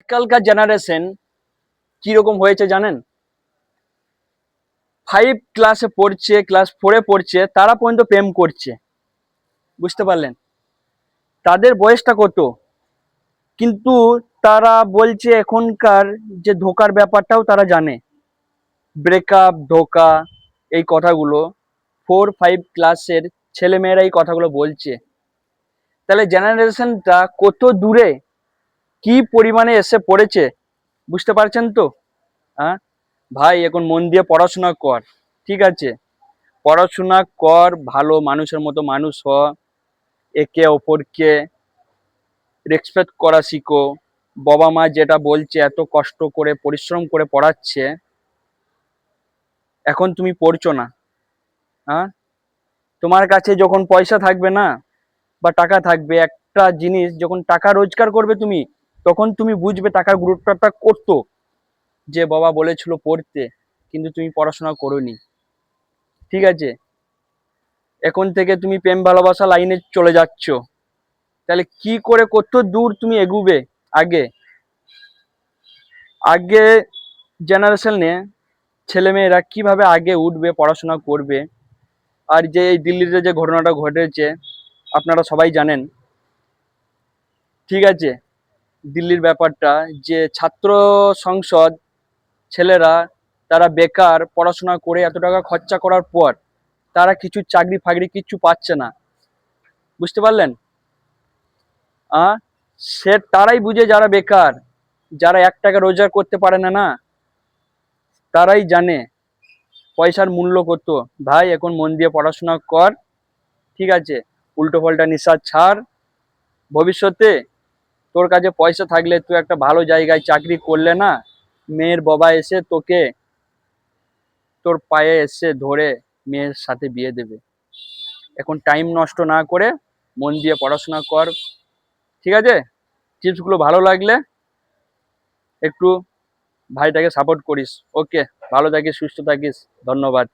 আজকালকার জেনারেশন কিরকম হয়েছে জানেন? 5 ক্লাসে পড়ছে, ক্লাস 4-এ পড়ছে, তারা পর্যন্ত প্রেম করছে। বুঝতে পারলেন? তাদের বয়সটা কত, কিন্তু তারা বলছে এখনকার যে ধোকার ব্যাপারটাও তারা জানে। ব্রেকআপ, ধোকা, এই কথাগুলো 4-5 ক্লাসের ছেলেমেয়েরা এই কথাগুলো বলছে। তাহলে জেনারেশনটা কত দূরে, কি পরিমাণে এসে পড়েছে, বুঝতে পারছেন তো? হ্যাঁ ভাই, এখন মন দিয়ে পড়াশোনা কর, ঠিক আছে? পড়াশোনা কর, ভালো মানুষের মতো মানুষ হ, একে অপরকে রেসপেক্ট করা শিখো। বাবা মা যেটা বলছে, এত কষ্ট করে পরিশ্রম করে পড়াচ্ছে, এখন তুমি পড়ছো না। হ্যাঁ, তোমার কাছে যখন পয়সা থাকবে না বা টাকা থাকবে, একটা জিনিস যখন টাকা রোজগার করবে তুমি, তখন তুমি বুঝবে টাকার গুরুত্বটা করতো, যে বাবা বলেছিল পড়তে, কিন্তু তুমি পড়াশোনা করোনি। ঠিক আছে, এখন থেকে তুমি প্রেম ভালোবাসা লাইনে চলে যাচ্ছ, তাহলে কি করে কত দূর তুমি এগুবে? আগে আগে জেনারেশনে ছেলেমেয়েরা কিভাবে আগে উঠবে, পড়াশোনা করবে। আর যে এই দিল্লিতে যে ঘটনাটা ঘটেছে, আপনারা সবাই জানেন, ঠিক আছে? দিল্লির ব্যাপারটা, যে ছাত্র সংসদ ছেলেরা, তারা বেকার, পড়াশোনা করে এত টাকা খরচা করার পর তারা কিছু চাকরি ফাকরি কিচ্ছু পাচ্ছে না। বুঝতে পারলেন? আহ সে তারাই বুঝে, যারা বেকার, যারা 1 টাকা রোজগার করতে পারে না, না তারাই জানে পয়সার মূল্য কত। ভাই, এখন মন দিয়ে পড়াশোনা কর, ঠিক আছে? উল্টো পাল্টা নেশা ছাড়। ভবিষ্যতে তোর কাছে পয়সা থাকলে তুই একটা ভালো জায়গায় চাকরি করলে না, মেয়ের বাবা এসে তোকে তোর পায়ে এসে ধরে মেয়ের সাথে বিয়ে দেবে। এখন টাইম নষ্ট না করে মন দিয়ে পড়াশোনা কর, ঠিক আছে? টিপসগুলো ভালো লাগলে একটু ভাইটাকে সাপোর্ট করিস। ওকে, ভালো থাকিস, সুস্থ থাকিস, ধন্যবাদ।